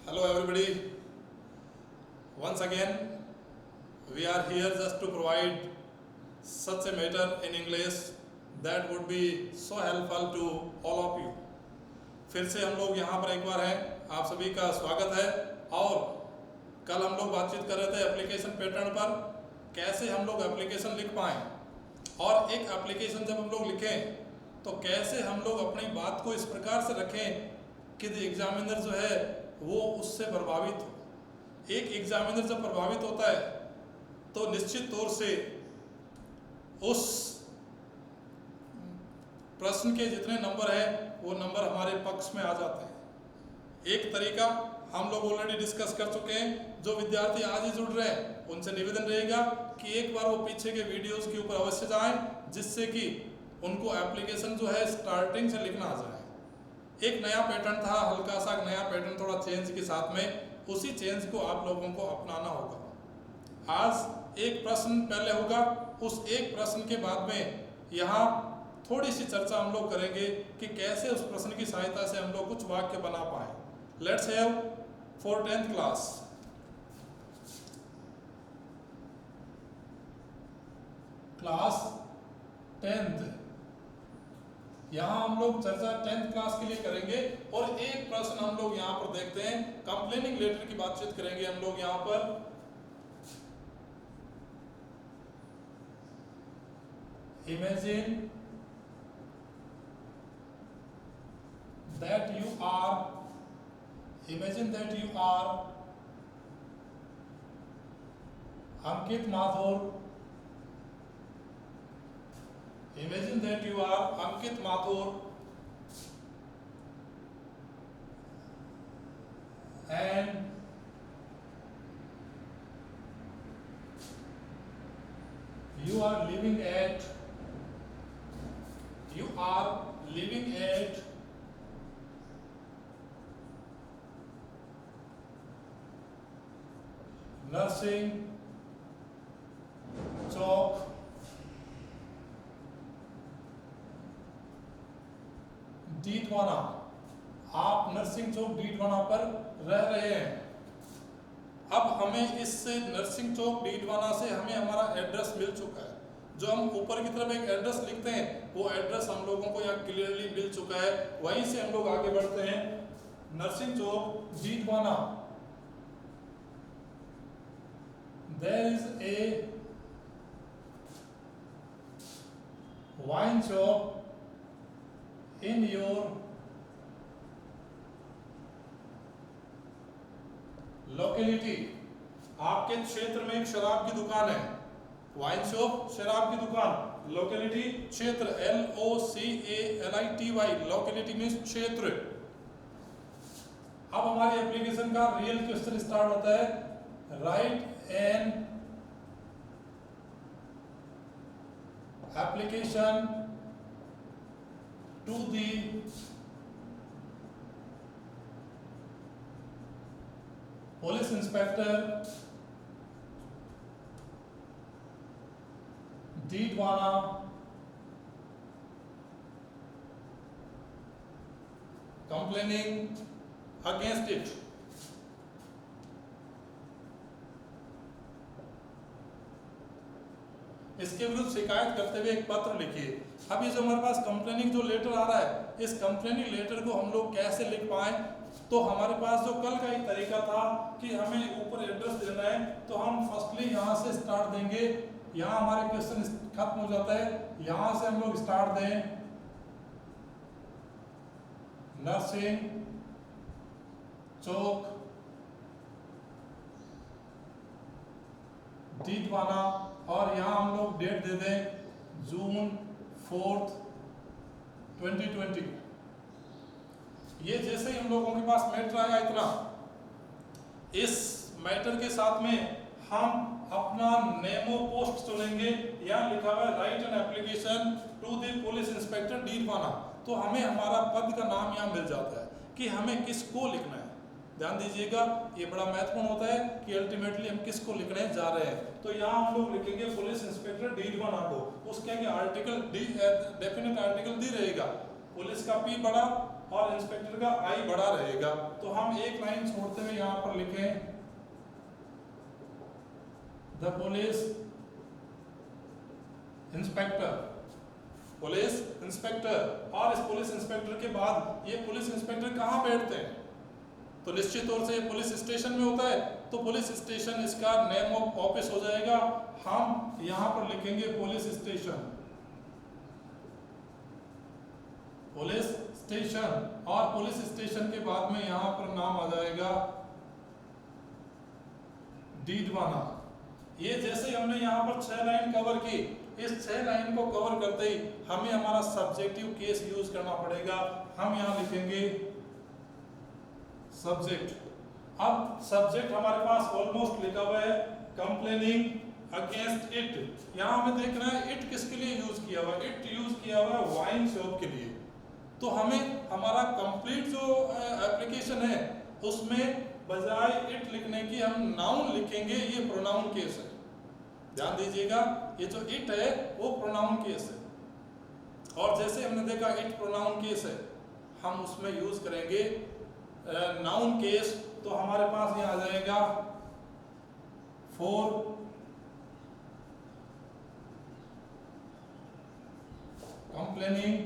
Hello everybody. Once again, we are here just to provide such a matter in English that would be so helpful to all of you. फिर से हम लोग यहाँ पर एक बार हैं, आप सभी का स्वागत है। और कल हम लोग बातचीत कर रहे थे एप्लीकेशन पैटर्न पर, कैसे हम लोग एप्लीकेशन लिख पाएँ, और एक एप्लीकेशन जब हम लोग लिखें तो कैसे हम लोग अपनी बात को इस प्रकार से रखें कि एग्जामिनर जो है वो उससे प्रभावित हो। एक एग्जामिनर जब प्रभावित होता है तो निश्चित तौर से उस प्रश्न के जितने नंबर है वो नंबर हमारे पक्ष में आ जाते हैं। एक तरीका हम लोग ऑलरेडी डिस्कस कर चुके हैं। जो विद्यार्थी आज ही जुड़ रहे हैं उनसे निवेदन रहेगा कि एक बार वो पीछे के वीडियोस के ऊपर अवश्य जाएं, जिससे कि उनको एप्लीकेशन जो है स्टार्टिंग से लिखना आ जाए। एक नया पैटर्न था, हल्का सा नया पैटर्न, थोड़ा चेंज के साथ में, उसी चेंज को आप लोगों को अपनाना होगा। आज एक प्रश्न पहले होगा, उस एक प्रश्न के बाद में यहाँ थोड़ी सी चर्चा हम लोग करेंगे कि कैसे उस प्रश्न की सहायता से हम लोग कुछ वाक्य बना पाए। Let's have for 10th class. Class 10th, यहाँ हम लोग चर्चा 10th क्लास के लिए करेंगे। और एक प्रश्न हम लोग यहाँ पर देखते हैं, कंप्लेनिंग लेटर की बातचीत करेंगे हम लोग यहाँ पर। Imagine that you are Ankit Mathur. Imagine that you are Ankit Mathur and you are living at Nursing Chowk, Didwana. आप नरसिंह चौक डीडवाना पर रह रहे हैं। अब हमें इस नरसिंह चौक डीडवाना से हमें हमारा एड्रेस मिल चुका है। जो हम ऊपर की तरफ एक एड्रेस लिखते हैं वो एड्रेस हम लोगों को यहाँ क्लियरली मिल चुका है। वहीं से हम लोग आगे बढ़ते हैं। नरसिंह चौक Didwana, there is a wine shop in your locality। आपके क्षेत्र में एक शराब की दुकान है। वाइन शॉप शराब की दुकान, लोकेलिटी क्षेत्र, LOCALITY, लोकेलिटी मीन्स क्षेत्र। अब हमारी एप्लीकेशन का रियल क्वेश्चन स्टार्ट होता है। Write an application to the police inspector Didwana complaining against it। इसके विरुद्ध शिकायत करते हुए एक पत्र लिखिए। अब ये जो हमारे पास कंप्लेनिंग जो लेटर आ रहा है, इस कंप्लेनिंग लेटर को हम लोग कैसे लिख पाए? तो हमारे पास जो कल का एक तरीका था कि हमें ऊपर एड्रेस देना है, तो हम फर्स्टली यहाँ से स्टार्ट देंगे। यहाँ हमारे क्वेश्चन खत्म हो जाता है। यहाँ से हम लोग स्टार्ट दें, नरसिंह चौक डीडवाना, और यहाँ हम लोग डेट दे दें जून 4, 2020। ये जैसे ही हम लोगों के पास मैटर आया इतना, इस मैटर के साथ में हम अपना नेमो पोस्ट चुनेंगे। यहाँ लिखा हुआ है write an application to the police inspector Didwana. तो हमें हमारा पद का नाम यहाँ मिल जाता है कि हमें किसको लिखना है। ध्यान दीजिएगा, ये बड़ा महत्वपूर्ण होता है कि अल्टीमेटली हम किसको लिखने जा रहे हैं। तो यहाँ हम लोग लिखेंगे पुलिस इंस्पेक्टर डीडवाना को। उसके आगे article D, definite article D रहेगा। पुलिस का P बड़ा और इंस्पेक्टर का I बड़ा रहेगा। तो हम एक लाइन छोड़ते हुए यहाँ पर लिखें the police inspector, police inspector. और इस पुलिस इंस्पेक्टर के बाद ये पुलिस इंस्पेक्टर कहाँ बैठते हैं? तो निश्चित तौर से ये पुलिस स्टेशन में होता है, तो पुलिस स्टेशन इसका नेम ऑफ ऑफिस हो जाएगा। हम यहाँ पर लिखेंगे पुलिस स्टेशन, पुलिस स्टेशन। और पुलिस स्टेशन के बाद में यहाँ पर नाम आ जाएगा डीडवाना। ये जैसे हमने यहाँ पर 6 लाइन कवर की, इस 6 लाइन को कवर करते ही हमें हमारा सब्जेक्टिव केस यूज करना पड़ेगा। हम यहाँ लिखेंगे सब्जेक्ट। अब सब्जेक्ट हमारे पास ऑलमोस्ट लिखा हुआ है कंप्लेनिंग अगेंस्ट इट। यहाँ हमें देखना है इट किसके लिए यूज किया हुआ है। इट यूज किया हुआ है वाइन शॉप के लिए। तो हमें हमारा कंप्लीट जो एप्लीकेशन है उसमें बजाय इट लिखने की हम नाउन लिखेंगे। ये प्रोनाउन केस है, ध्यान दीजिएगा। ये जो इट है वो प्रोनाउन केस है। और जैसे हमने देखा इट प्रोनाउन केस है, हम उसमें यूज करेंगे नाउन केस। तो हमारे पास ये आ जाएगा for complaining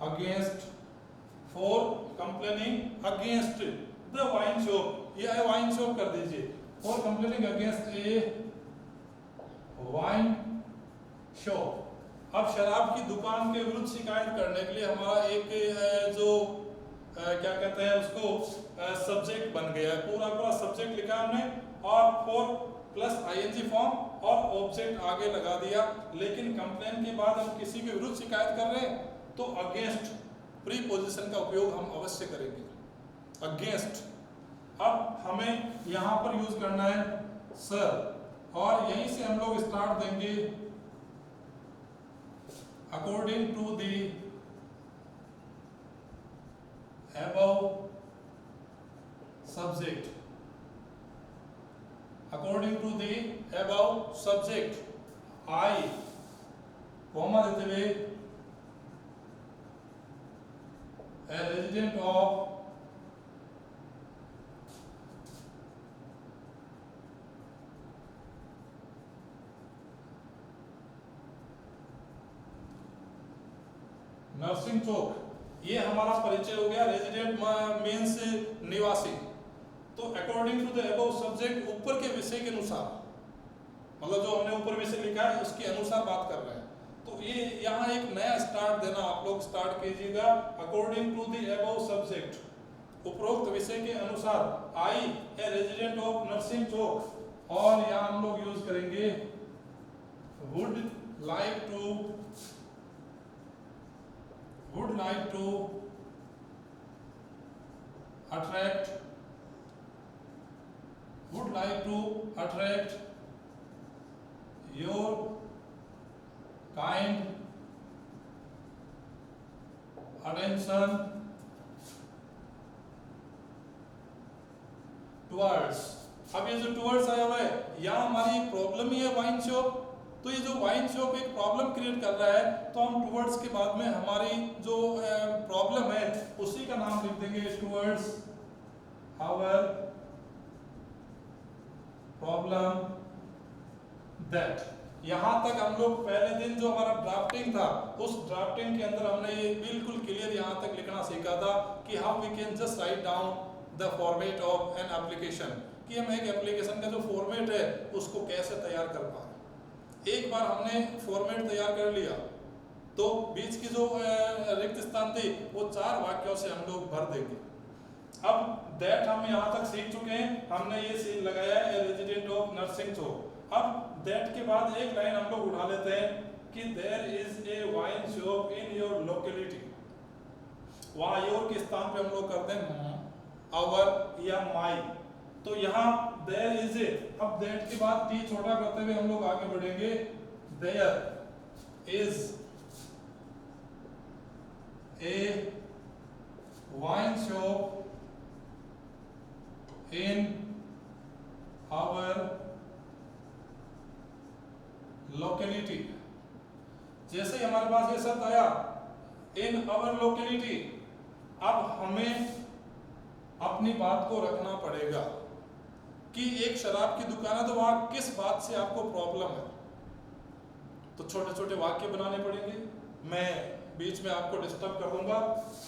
against, for complaining against the wine shop, ये वाइन शॉप कर दीजिए। For complaining against A wine shop. अब शराब की दुकान के विरुद्ध शिकायत करने के लिए हमारा एक जो क्या कहते हैं उसको सब्जेक्ट बन गया है। पूरा पूरा सब्जेक्ट लिखा हमने और फॉर प्लस आईएनजी फॉर्म और ऑब्जेक्ट आगे लगा दिया। लेकिन कंप्लेन के बाद हम किसी के विरुद्ध शिकायत कर रहे हैं तो अगेंस्ट प्रीपोजिशन का उपयोग हम अवश्य करेंगे, अगेंस्ट। अब हमें यहां पर यूज करना है सर, और यहीं से हम लोग स्टार्ट देंगे according to the above subject, according to the above subject, I comma देते हुए a resident of Narsingh Chowk. ये हमारा परिचय हो गया। रेजिडेंट मींस निवासी। तो according to the above subject ऊपर के विषय के अनुसार, मतलब जो हमने ऊपर विषय लिखा है उसके अनुसार बात कर रहे हैं। तो ये यहाँ एक नया स्टार्ट देना आप लोग स्टार्ट कीजिएगा। According to the above subject, उपरोक्त विषय के अनुसार, I a resident of Narsingh Chowk. और यहाँ हम लोग यूज करेंगे would like to attract your kind attention towards। अब ये जो towards आया हुआ है, यहाँ हमारी प्रॉब्लम ही है वाइन शॉप। तो ये जो वाइन शॉप एक प्रॉब्लम क्रिएट कर रहा है, तो हम टुवर्ड्स के बाद में हमारी जो प्रॉब्लम है उसी का नाम लिख देंगे टुवर्ड्स आवर प्रॉब्लम दैट। यहां तक हम लोग पहले दिन जो हमारा ड्राफ्टिंग था, उस ड्राफ्टिंग के अंदर हमने ये बिल्कुल क्लियर यहां तक लिखना सीखा था कि how we can just write down the format of an application, कि हम एक एप्लीकेशन का जो फॉर्मेट है उसको कैसे तैयार कर पा रहे हैं। एक बार हमने फॉर्मेट तैयार कर लिया तो बीच की जो रिक्त स्थान थी वो 4 वाक्यों से हम लोग भर देंगे। अब दैट हम यहाँ तक सीख चुके हैं, हमने ये सीन लगाया है रेजिडेंट ऑफ नर्सिंग चौक। अब दैट के बाद एक लाइन हम लोग उठा लेते हैं कि there is a wine shop in your locality. वहां योर के स्थान पे हम लोग करते हैं आवर या माई। तो यहाँ देयर इज ए, अब दैट के बाद टी छोटा करते हुए हम लोग आगे बढ़ेंगे। There is a wine shop in our locality। जैसे ही हमारे पास ये शब्द आया इन अवर लोकेलिटी, अब हमें अपनी बात को रखना पड़ेगा कि एक शराब की दुकान है तो वहां किस बात से आपको प्रॉब्लम है। तो छोटे छोटे वाक्य बनाने पड़ेंगे। मैं बीच में आपको डिस्टर्ब कर दूंगा।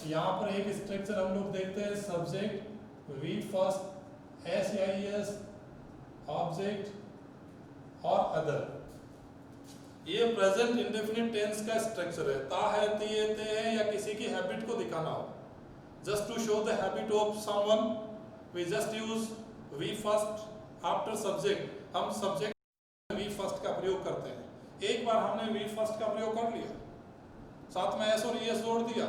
यहाँ पर एक स्ट्रक्चर हम लोग देखते हैं, subject, V first, SIS, object और अदर। ये प्रेजेंट इंडेफिनिट टेंस का स्ट्रक्चर है। ता है, ती है, ते है, या किसी की हैबिट को दिखाना हो। Just to show the habit of someone we just use V first after subject. हम सब्जेक्ट वी फर्स्ट का प्रयोग करते हैं। एक बार हमने वी फर्स्ट का प्रयोग कर लिया, साथ में एस और ईएस जोड़ दिया,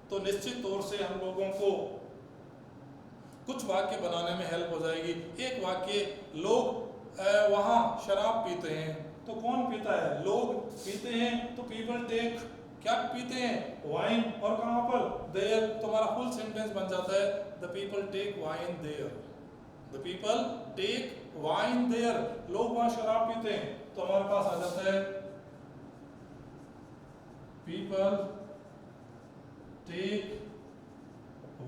तो निश्चित तौर से हम लोगों को कुछ वाक्य बनाने में हेल्प हो जाएगी। एक वाक्य, लोग वहां शराब पीते हैं, तो कौन पीता है? लोग पीते हैं, तो पीपल टेक, क्या पीते हैं? वाइन। और कहां पर? देयर। तुम्हारा फुल सेंटेंस बन जाता है the people take wine there. The people take wine there, लोग वहां शराब पीते हैं। तो हमारे पास आ जाता है पीपल टेक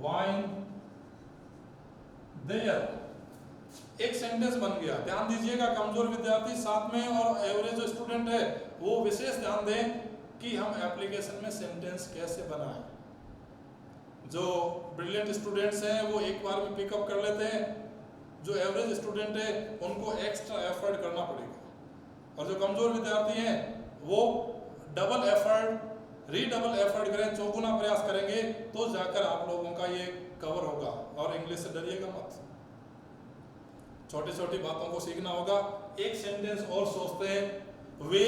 वाइन देयर। एक सेंटेंस बन गया। ध्यान दीजिएगा कमजोर विद्यार्थी साथ में और एवरेज जो स्टूडेंट है वो विशेष ध्यान दें कि हम एप्लीकेशन में सेंटेंस कैसे बनाएं। जो ब्रिलियंट स्टूडेंट्स हैं वो एक बार में पिकअप कर लेते हैं, जो एवरेज स्टूडेंट है उनको एक्स्ट्रा एफर्ट करना पड़ेगा। और जो कमजोर विद्यार्थी हैं वो डबल एफर्ट, रीडबल एफर्ट करें, चौगुना प्रयास करेंगे तो जाकर आप लोगों का ये कवर होगा। और इंग्लिश से डरिएगा मत, छोटी छोटी बातों को सीखना होगा। एक सेंटेंस और सोचते हैं, वे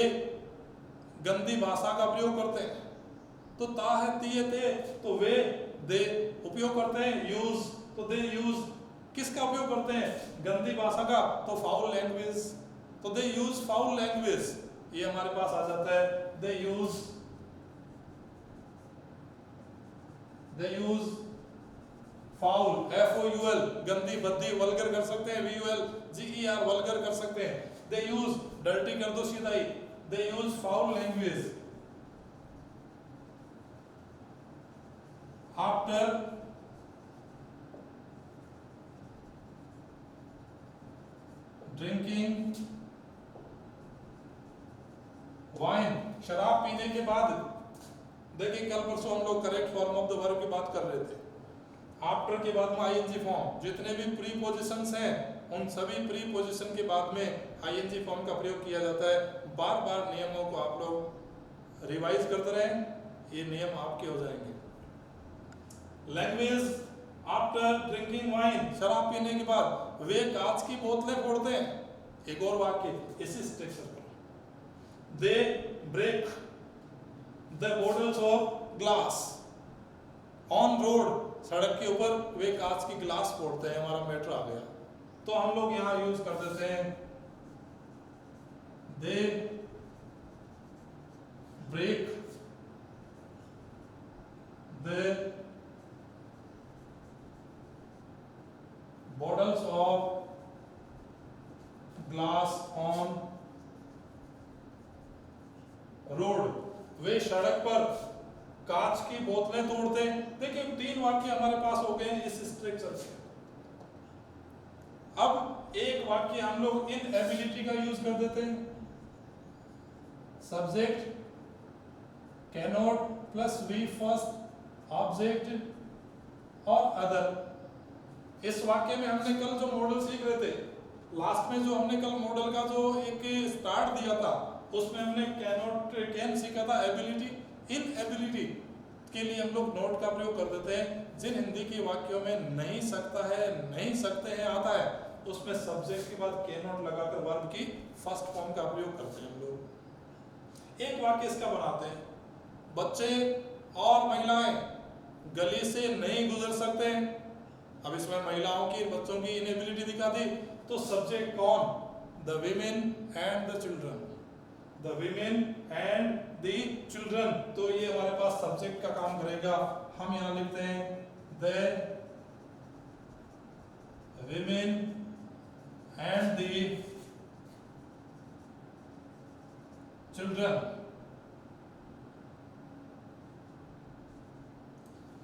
गंदी भाषा का प्रयोग करते हैं, तो ता है, ती है, ते, तो वे, दे उपयोग करते हैं। यूज, तो दे यूज, किसका उपयोग करते हैं? गंदी भाषा का, तो फाउल लैंग्वेज, तो दे यूज फाउल लैंग्वेज। ये हमारे पास आ जाता है दे यूज फाउल, FOUL, गंदी, भद्दी, वल्गर कर सकते हैं, VUL, GER, वल्गर कर सकते हैं। दे यूज, डर्टी कर दो सीधा ही, they use foul language. After drinking wine, शराब पीने के बाद। देखिए कल परसों हम लोग correct form of the verb की बात कर रहे थे। आफ्टर के बाद में ING फॉर्म, जितने भी प्रीपोजिशंस हैं उन सभी प्रीपोजिशन के बाद में ING फॉर्म का प्रयोग किया जाता है। बार बार नियमों को आप लोग रिवाइज करते रहें, ये नियम आपके हो जाएंगे। लैंग्वेज, आफ्टर ड्रिंकिंग वाइन, शराब पीने के बाद वे कांच की बोतलें फोड़ते हैं। एक और वाक्य इसी स्ट्रक्चर पर, they break the bottles of glass on road, सड़क के ऊपर वे कांच की ग्लास फोड़ते हैं। हमारा मैटर आ गया। तो हम लोग यहां यूज कर देते हैं they break the bottles of glass on road, वे सड़क पर कांच की बोतलें तोड़ते हैं। देखिए 3 वाक्य हमारे पास हो गए इस स्ट्रक्चर से। अब एक वाक्य हम लोग इन एबिलिटी का यूज कर देते हैं। Subject cannot plus V first, object और अदर। इस वाक्य में हमने कल जो मॉडल सीख रहे थे, लास्ट में जो हमने कल मॉडल का जो एक स्टार्ट दिया था उसमें हमने कैनॉट, कैन सीखा था। एबिलिटी, इन एबिलिटी के लिए हम लोग नोट का प्रयोग कर देते हैं। जिन हिंदी के वाक्यों में नहीं सकता है, नहीं सकते हैं आता है, उसमें सब्जेक्ट के बाद कैनॉट लगाकर वर्ब की फर्स्ट फॉर्म का प्रयोग करते हैं हम लोग। एक वाक्य इसका बनाते हैं, बच्चे और महिलाएं गली से नहीं गुजर सकते। अब इसमें महिलाओं की, बच्चों की इनएबिलिटी दिखा दी, तो सब्जेक्ट कौन? The women and the children, the women and the children. तो ये हमारे पास सब्जेक्ट का काम करेगा। हम यहां लिखते हैं the women and the children.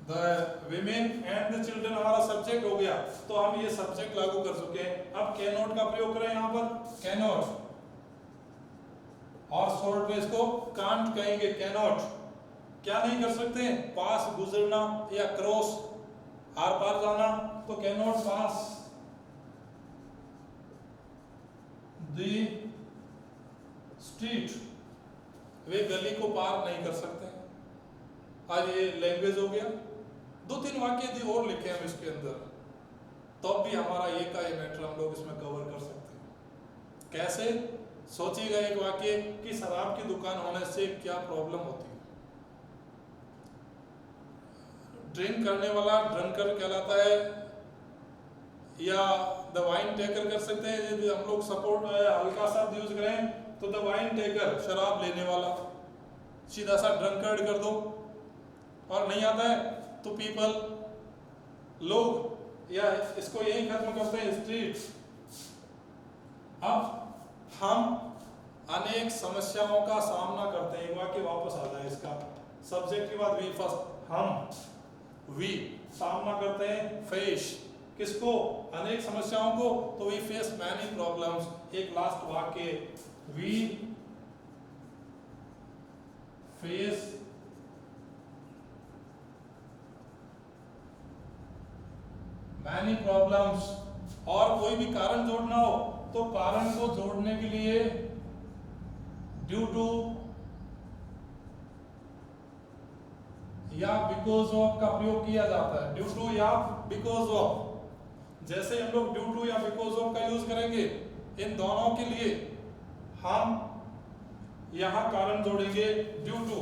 The women and the children हमारा सब्जेक्ट हो गया, तो हम ये सब्जेक्ट लागू कर चुके हैं। अब कैन नॉट का प्रयोग करें यहाँ पर, कैन नॉट, और शॉर्ट में इसको कांट कहेंगे, कैन नॉट। क्या नहीं कर सकते, पास गुजरना या क्रॉस आर पार जाना, तो can not pass the street, वे गली को पार नहीं कर सकते। आज ये लैंग्वेज हो गया। दो तीन वाक्य यदि और लिखे हम इसके अंदर, तो भी हमारा ये का ये मैटर हम लोग इसमें कवर कर सकते हैं। कैसे, सोचिएगा एक वाक्य कि शराब की दुकान होने से क्या प्रॉब्लम होती है। ड्रिंक करने वाला ड्रंकर कहलाता है, या द वाइन टेकर कर सकते हैं। यदि हम लोग सपोर्ट हल्का सा यूज करें तो द वाइन टेकर, शराब लेने वाला, सीधा सा ड्रंकर्ड कर दो। और नहीं आता है तो पीपल, लोग, या इसको यही खत्म करते हैं, स्ट्रीट। अब हम अनेक समस्याओं का सामना करते हैं। एक वाक्य वापस आ जाए इसका, सब्जेक्ट के बाद वी फर्स्ट, हम, वी सामना करते हैं, फेस, किसको, अनेक समस्याओं को, तो वी फेस मैनी प्रॉब्लम्स। एक लास्ट वाक्य, वी फेस मैनी प्रॉब्लम्स। और कोई भी कारण जोड़ना हो तो कारण को जोड़ने के लिए ड्यू टू या बिकॉज ऑफ का प्रयोग किया जाता है। ड्यू टू या बिकॉज ऑफ, जैसे हम लोग ड्यू टू या बिकॉज ऑफ का यूज करेंगे, इन दोनों के लिए हम यहां कारण जोड़ेंगे due to.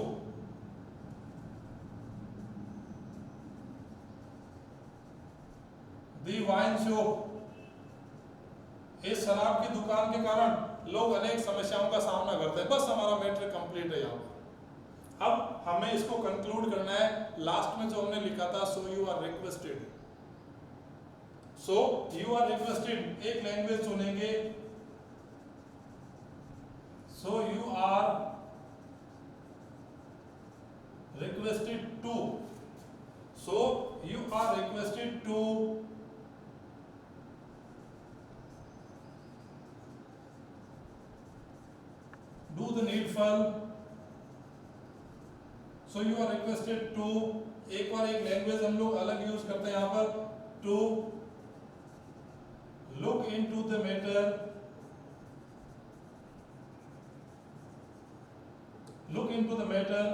The wine shop, इस शराब की दुकान के कारण लोग अनेक समस्याओं का सामना करते हैं। बस हमारा मैटर कंप्लीट है यहाँ पर। अब हमें इसको कंक्लूड करना है। लास्ट में जो हमने लिखा था, so you are requested, so you are requested, एक लैंग्वेज चुनेंगे, so you are requested to, so you are requested to do the needful, so you are requested to, एक बार एक लैंग्वेज हम लोग अलग यूज करते हैं यहाँ पर, to look into the matter, look into the matter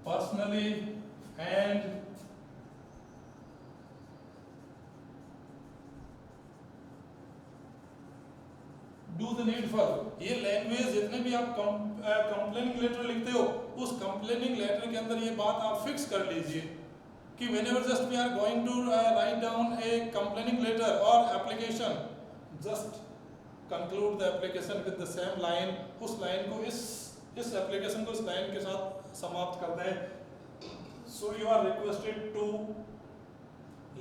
personally and do the needful। ये लैंग्वेज जितने भी आप कंप्लेनिंग लेटर लिखते हो, उस कंप्लेनिंग लेटर के अंदर ये बात आप फिक्स कर लीजिए कि whenever just we are going to write down a complaining letter or application, just conclude the application with the same line। उस लाइन को इस एप्लीकेशन को इस लाइन के साथ समाप्त कर दें, so you are requested to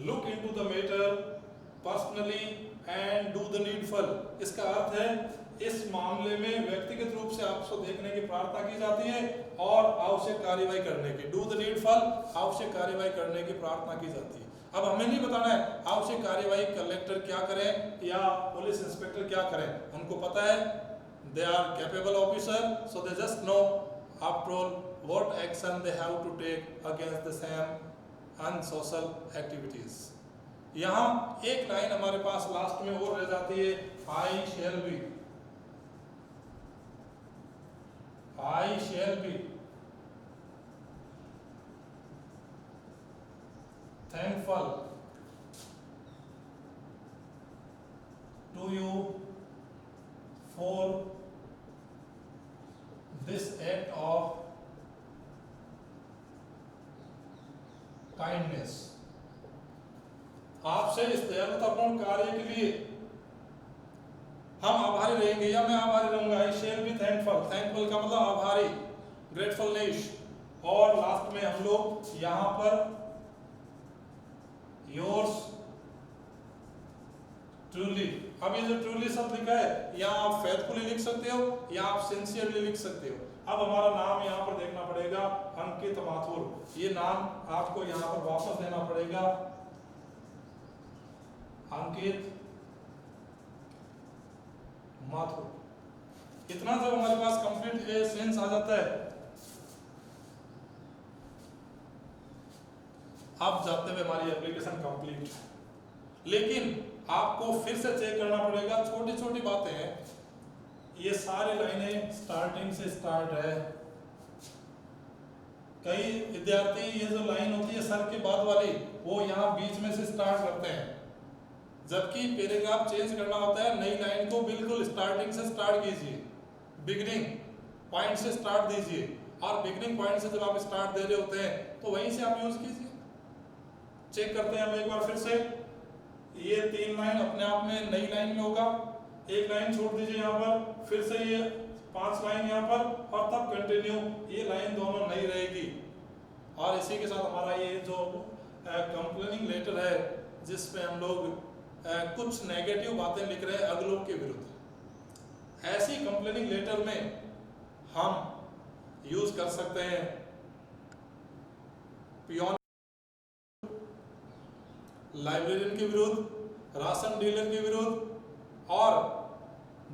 look into the matter personally and do the needful। इसका अर्थ है इस मामले में व्यक्तिगत रूप से आपको देखने की प्रार्थना की जाती है और आवश्यक कार्रवाई करने की, डू द नीडफुल, आवश्यक कार्रवाई करने की प्रार्थना की जाती है। अब हमें नहीं बताना है आवश्यक कार्रवाई कलेक्टर क्या करें या पुलिस इंस्पेक्टर क्या करें, उनको पता है, they are capable officer, so they just know after all what action they have to take against the same unsocial activities. यहाँ एक लाइन हमारे पास लास्ट में और रह जाती है, I shall be, I shall be thankful to you for this act of kindness। आपसे इस दयालुतापूर्ण कार्य के लिए हम आभारी रहेंगे या मैं आभारी रहूंगा। I shall be thankful, thankful का मतलब आभारी, ग्रेटफुलनेस। और लास्ट में हम लोग यहां पर योर्स ट्रूली। अब ये जो ट्रूली शब्द लिखा है, यहाँ आप फेथफुली लिख सकते हो या आप सिंसियरली लिख सकते हो। अब हमारा नाम यहाँ पर देखना पड़ेगा, अंकित माथुर। ये नाम आपको यहाँ पर वापस देना पड़ेगा, अंकित माथुर। इतना जब हमारे पास कंप्लीट सेंस आ जाता है, अब जाते हुए हमारी एप्लीकेशन कंप्लीट है। लेकिन आपको फिर से चेक करना पड़ेगा, छोटी छोटी बातें हैं। ये सारी लाइनें स्टार्टिंग से स्टार्ट है। कई विद्यार्थी ये जो लाइन होती है सर के बाद वाली, वो यहाँ बीच में से स्टार्ट करते हैं, जबकि पैराग्राफ चेंज करना होता है। नई लाइन को बिल्कुल स्टार्टिंग से स्टार्ट कीजिए, बिगिनिंग पॉइंट से स्टार्ट दीजिए, और बिगिनिंग पॉइंट से जब आप स्टार्ट दे रहे होते हैं तो वहीं से आप यूज कीजिए। चेक करते हैं हम एक बार फिर से। ये 3 लाइन अपने आप में नई लाइन में होगा, एक लाइन छोड़ दीजिए यहाँ पर, फिर से ये 5 लाइन यहाँ पर, और तब कंटिन्यू। ये लाइन दोनों नई रहेगी। और इसी के साथ हमारा ये जो कंप्लेनिंग लेटर है, जिसमें हम लोग कुछ नेगेटिव बातें लिख रहे हैं अगलों के विरुद्ध, ऐसी कंप्लेनिंग लेटर में हम यूज कर सकते हैं पियोन, लाइब्रेरियन के विरुद्ध, राशन डीलर के विरुद्ध, और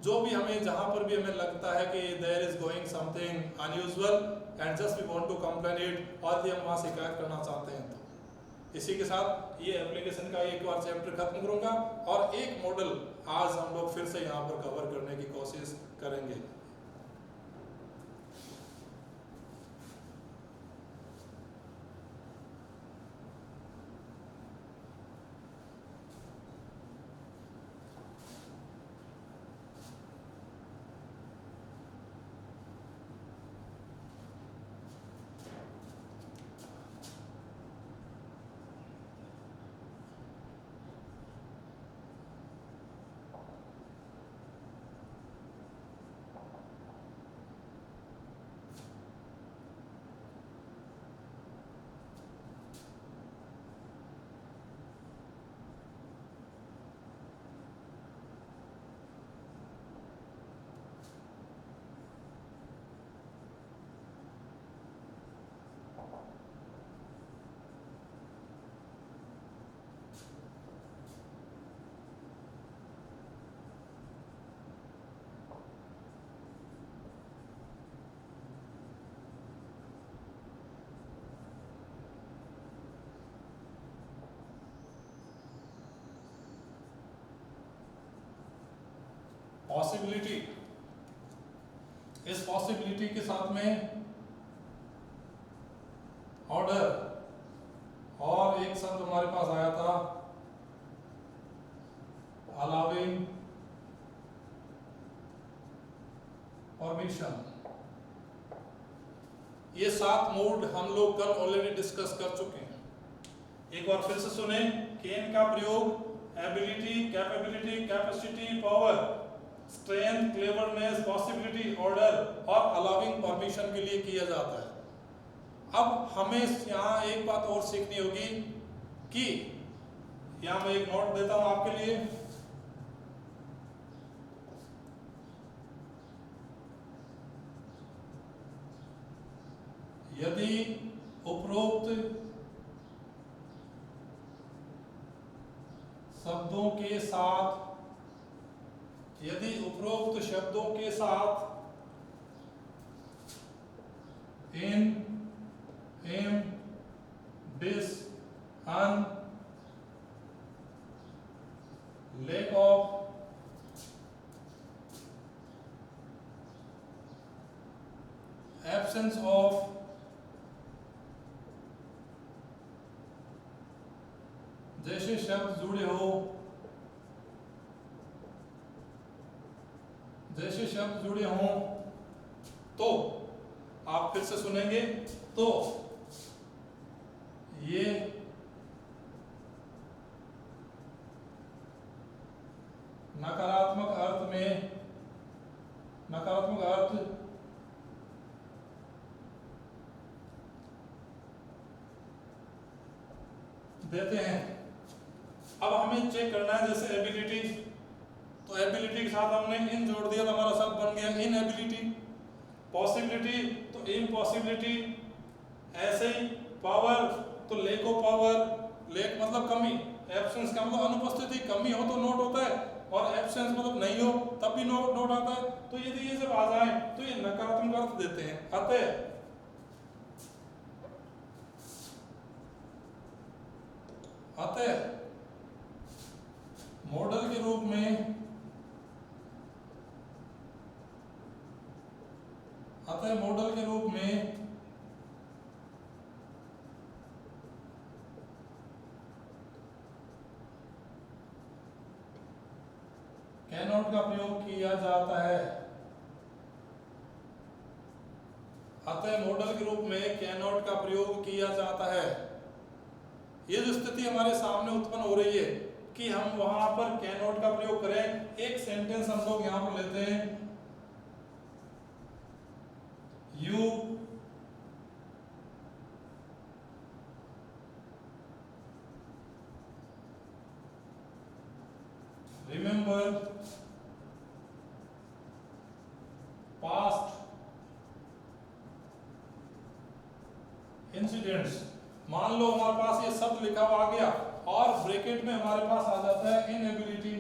जो भी हमें जहां पर भी हमें लगता है कि there is going something unusual and just we want to complain it, और हम वहां शिकायत करना चाहते हैं। तो इसी के साथ ये एप्लीकेशन का एक बार चैप्टर खत्म करूंगा, और एक मॉडल आज हम लोग फिर से यहाँ पर कवर करने की कोशिश करेंगे। पॉसिबिलिटी, इस पॉसिबिलिटी के साथ में ऑर्डर, और एक शब्द हमारे पास आया था अलाउइंग परमिशन। ये 7 मोड हम लोग कल ऑलरेडी डिस्कस कर चुके हैं। एक बार फिर से सुने। कैन का प्रयोग ability, capability, capacity, power, strength, cleverness, possibility, order और अलाउइंग परमिशन के लिए किया जाता है। अब हमें यहाँ एक बात और सीखनी होगी कि यहाँ मैं एक नोट देता हूं आपके लिए। यदि उपरोक्त शब्दों के साथ, यदि उपरोक्त शब्दों के साथ in, em, dis, un, lack of, absence of, जैसे शब्द जुड़े हो, जैसे शब्द जुड़े हों, तो आप फिर से सुनेंगे तो ये नकारात्मक अर्थ में, नकारात्मक अर्थ देते हैं। अब हमें चेक करना है, जैसे एबिलिटी, तो एबिलिटी के साथ हमने इन जोड़ दिया तो हमारा शब्द बन गया इनएबिलिटी। पॉसिबिलिटी तो इम्पॉसिबिलिटी। ऐसे ही पावर तो लैक ऑफ पावर, लैक मतलब कमी, एब्सेंस का मतलब अनुपस्थिति, कमी हो तो नोट होता है और एब्सेंस मतलब नहीं हो तब भी नोट आता है। तो यदि ये जब आ जाए तो ये नकारात्मक अर्थ देते हैं। अतः मॉडल के रूप में कैनॉट का प्रयोग किया जाता है। अतः मॉडल के रूप में कैनॉट का प्रयोग किया जाता है। ये जो स्थिति हमारे सामने उत्पन्न हो रही है कि हम वहां पर कैनॉट का प्रयोग करें। एक सेंटेंस हम लोग यहां पर लेते हैं, यू रिमेंबर पास्ट इंसिडेंट्स। मान लो हमारे पास ये शब्द लिखा हुआ आ गया और ब्रैकेट में हमारे पास आ जाता है इनएबिलिटी।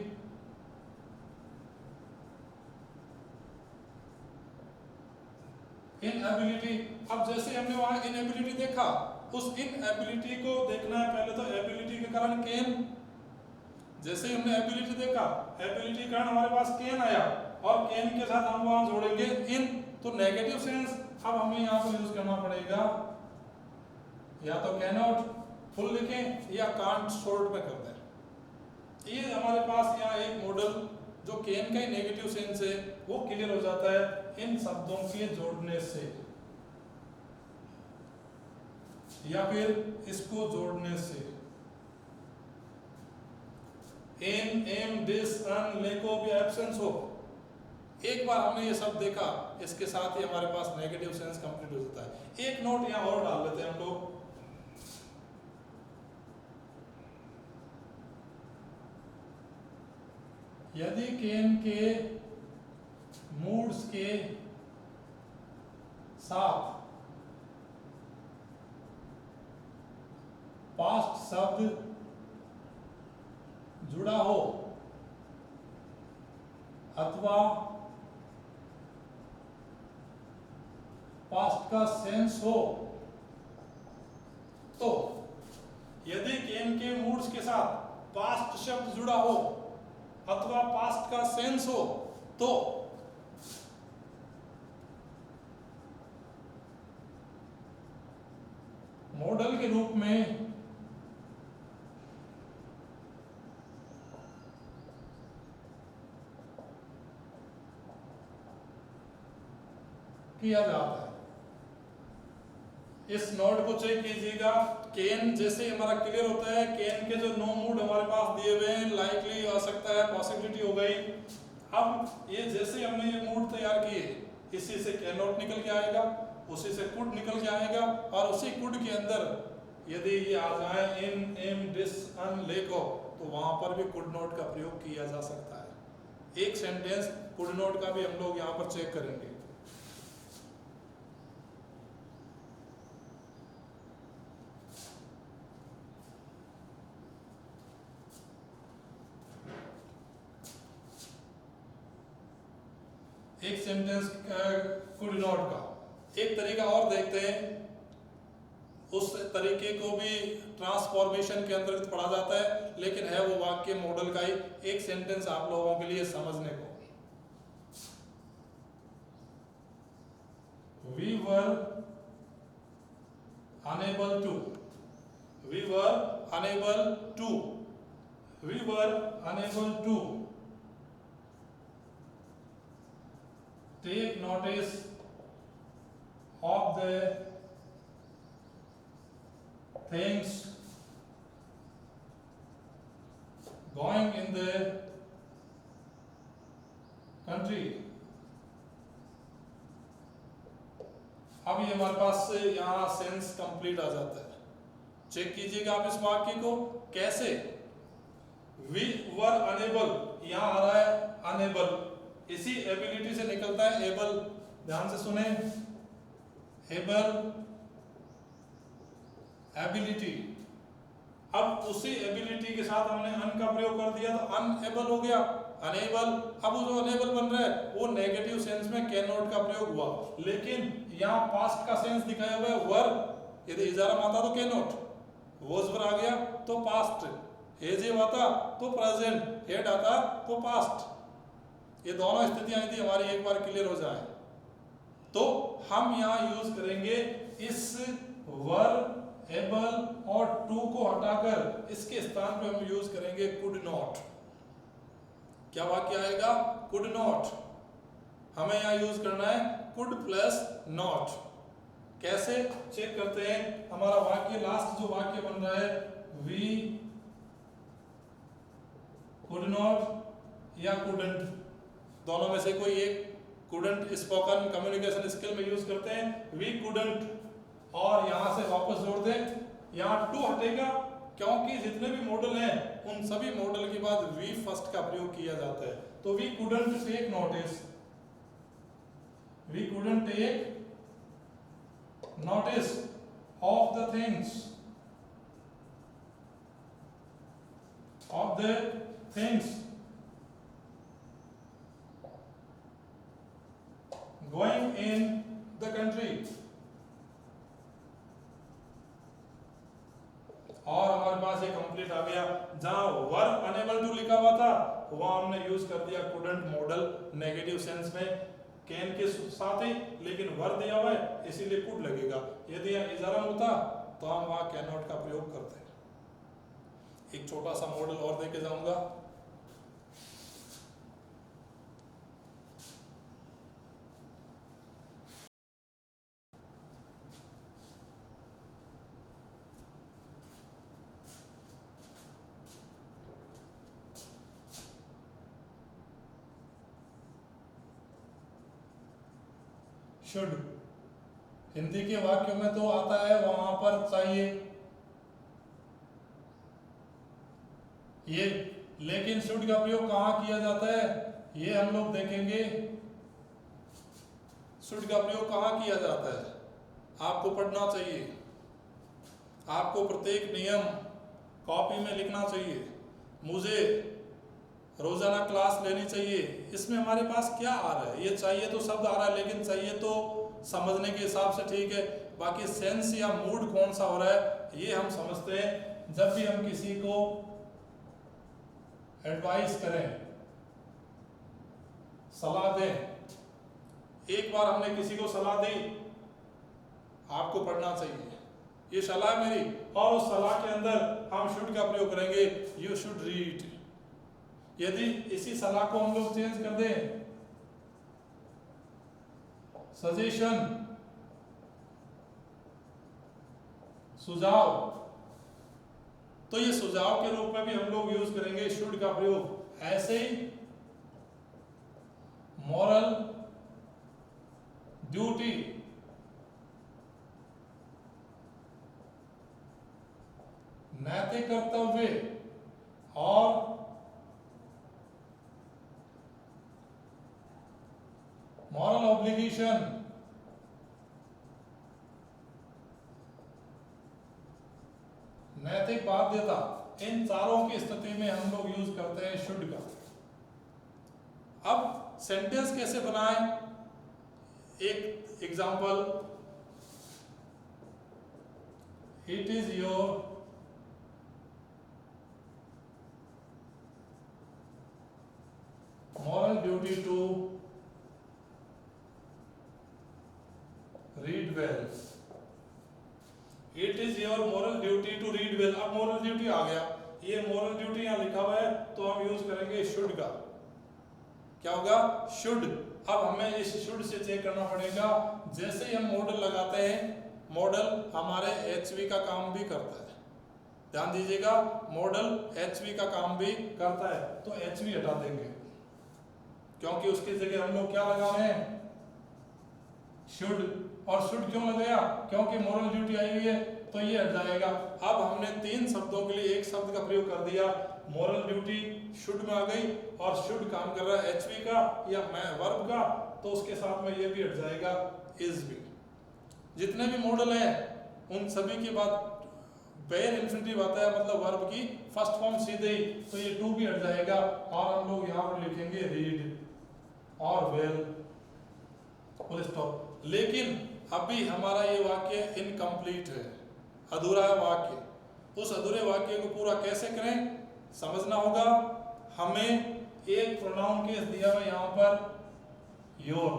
इनएबिलिटी, अब जैसे हमने वहां इनएबिलिटी देखा, उस इनएबिलिटी को देखना है पहले तो एबिलिटी के कारण केन। जैसे ही हमने एबिलिटी देखा, एबिलिटी के कारण हमारे पास केन आया और केन के साथ हम वहां जोड़ेंगे इन, तो नेगेटिव सेंस अब हमें यहां पर यूज करना पड़ेगा, या तो कैनॉट फुल लिखें या कांट शॉर्ट में कर दें। ये हमारे पास यहाँ एक मॉडल जो केन का ही नेगेटिव सेंस है वो क्लियर हो जाता है इन शब्दों के जोड़ने से या फिर इसको जोड़ने से। In, em, dis, un, lack of या एब्सेंस हो। एक बार हमने ये सब देखा, इसके साथ ही हमारे पास नेगेटिव सेंस कंप्लीट हो जाता है। एक नोट यहाँ और डाल लेते हैं हम लोग, यदि केन के मूड्स के साथ पास्ट शब्द जुड़ा हो अथवा पास्ट का सेंस हो, तो यदि केन के मूड्स के साथ पास्ट शब्द जुड़ा हो अथवा पास्ट का सेंस हो तो मॉडल के रूप में किया जाता है। इस नोट को चेक कीजिएगा। केन जैसे हमारा क्लियर होता है, केन के जो 9 मूड हमारे पास दिए हुए हैं, लाइकली हो सकता है, पॉसिबिलिटी हो गई। अब ये जैसे हमने ये मूड तैयार किए, इसी से कैनॉट निकल के आएगा, उसी से कुड निकल के आएगा और उसी कुड के अंदर यदि ये आ जाए in, em, dis, un, lack of, तो वहां पर भी कुड नोट का प्रयोग किया जा सकता है। एक सेंटेंस कुड नोट का भी हम लोग यहाँ पर चेक करेंगे। एक सेंटेंस कुड नॉट का एक तरीका और देखते हैं। उस तरीके को भी ट्रांसफॉर्मेशन के अंतर्गत पढ़ा जाता है, लेकिन है वो वाक्य मॉडल का ही। एक सेंटेंस आप लोगों के लिए समझने को, we were unable to, we were unable to, we were unable to take notice of the things going in the country। अब ये हमारे पास से यहाँ सेंस कंप्लीट आ जाता है। चेक कीजिएगा आप इस वाक्य को कैसे। We were unable, यहाँ आ रहा है अनेबल, इसी एबिलिटी से निकलता है एबल। ध्यान से सुने, एबल, एबिलिटी। अब उसी एबिलिटी के साथ हमने अन का प्रयोग कर दिया तो अनएबल हो गया, अनेबल। अब वो जो अनेबल बन रहा है वो नेगेटिव सेंस में कैन नॉट का प्रयोग हुआ, लेकिन यहाँ पास्ट का सेंस दिखाया हुआ है वर, यदि इजारा आता तो कैन नॉट, वॉज पर आ गया तो पास्ट, हेज आता तो प्रेजेंट, हेड आता तो पास्ट। ये दोनों स्थितियां यदि हमारी एक बार क्लियर हो जाए तो हम यहाँ यूज करेंगे इस वर, एबल और टू को हटाकर इसके स्थान पे हम यूज करेंगे कुड नॉट। क्या वाक्य आएगा? Could not. हमें यहाँ यूज करना है कुड प्लस नॉट। कैसे चेक करते हैं? हमारा वाक्य लास्ट जो वाक्य बन रहा है वी कुड नॉट या कुडंट, दोनों में से कोई एक। कुडंट स्पोकन कम्युनिकेशन स्किल में यूज करते हैं वी कुडंट, और यहां से वापस जोड़ दें, यहाँ टू हटेगा क्योंकि जितने भी मॉडल हैं उन सभी मॉडल के बाद वी फर्स्ट का प्रयोग किया जाता है। तो we couldn't take notice, we couldn't take notice of the things, of the things going in the country. और हमारे पास एक कंप्लीट आ गया। जहां वर अनेबल टू लिखा हुआ था वहां हमने यूज कर दिया कुडंट मॉडल नेगेटिव सेंस में कैन के साथ ही, लेकिन वर दिया हुआ है इसीलिए कुड लगेगा। यदि यहाँ इजारा होता तो हम वहां कैन नॉट का प्रयोग करते। एक छोटा सा मॉडल और देके जाऊंगा। शुड हिंदी के वाक्यों में तो आता है वहां पर चाहिए ये, लेकिन शुड का प्रयोग कहां किया जाता है ये हम लोग देखेंगे। शुड का प्रयोग कहां किया जाता है आपको पढ़ना चाहिए, आपको प्रत्येक नियम कॉपी में लिखना चाहिए। मुझे रोजाना क्लास लेनी चाहिए, इसमें हमारे पास क्या आ रहा है? ये चाहिए तो शब्द आ रहा है, लेकिन चाहिए तो समझने के हिसाब से ठीक है, बाकी सेंस या मूड कौन सा हो रहा है ये हम समझते हैं जब भी हम किसी को एडवाइस करें, सलाह दें। एक बार हमने किसी को सलाह दी, आपको पढ़ना चाहिए, ये सलाह मेरी, और उस सलाह के अंदर हम शुड का प्रयोग करेंगे, यू शुड रीड। यदि इसी सलाह को हम लोग चेंज कर दें, सजेशन, सुझाव, तो ये सुझाव के रूप में भी हम लोग यूज करेंगे शुड का प्रयोग। ऐसे ही मॉरल ड्यूटी, नैतिक कर्तव्य और मॉरल ऑब्लिगेशन, नैतिक बाध्यता, इन चारों की स्थिति में हम लोग यूज करते हैं शुड का। अब सेंटेंस कैसे बनाएं? एक example, it is your moral duty to read well. It is your moral duty to read well. अब moral duty आ गया, ये moral duty यहाँ लिखा हुआ है तो हम यूज करेंगे should का। क्या होगा? should। अब हमें इस should से चेक करना पड़ेगा, जैसे ही हम मॉडल लगाते हैं, मॉडल हमारे HV का काम भी करता है। ध्यान दीजिएगा, मॉडल HV का काम भी करता है, तो HV हटा देंगे क्योंकि उसकी जगह हम लोग क्या लगा रहे हैं? शुड। और शुड क्यों लगाया? क्योंकि मोरल ड्यूटी आई हुई है तो ये हट जाएगा। अब हमने तीन शब्दों के लिए एक शब्द का प्रयोग कर दिया, मोरल ड्यूटी शुड में आ गई और शुड काम कर रहा है एचवी का या मैं वर्ब का, तो उसके साथ में ये भी हट जाएगा इज भी। जितने भी मॉडल है उन सभी के बाद बेयर इन्फिनिटिव आता है, मतलब वर्ब की फर्स्ट फॉर्म सीधे ही, तो ये टू भी हट जाएगा और हम लोग यहाँ पर लिखेंगे रीड और वेल, फुल स्टॉप। लेकिन अभी हमारा ये वाक्य इनकम्प्लीट है, अधूरा है वाक्य। उस अधूरे वाक्य को पूरा कैसे करें समझना होगा। हमें एक प्रोनाउन केस दिया हुआ यहाँ पर योर,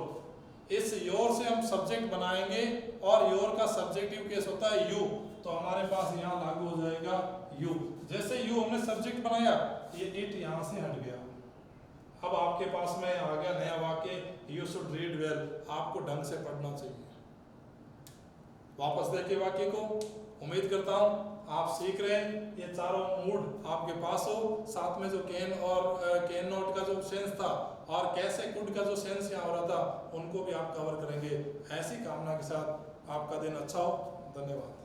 इस योर से हम सब्जेक्ट बनाएंगे और योर का सब्जेक्टिव केस होता है यू, तो हमारे पास यहाँ लागू हो जाएगा यू। जैसे यू हमने सब्जेक्ट बनाया, ये इट यहाँ से हट गया। अब आपके पास में आ गया नया वाक्य, यू शुड रीड वेल, आपको ढंग से पढ़ना चाहिए। वापस देखिए वाक्य को। उम्मीद करता हूँ आप सीख रहे हैं, ये चारों मूड आपके पास हो। साथ में जो कैन और कैन नॉट का जो सेंस था और कैसे कुड का जो सेंस यहाँ हो रहा था, उनको भी आप कवर करेंगे। ऐसी कामना के साथ आपका दिन अच्छा हो। धन्यवाद।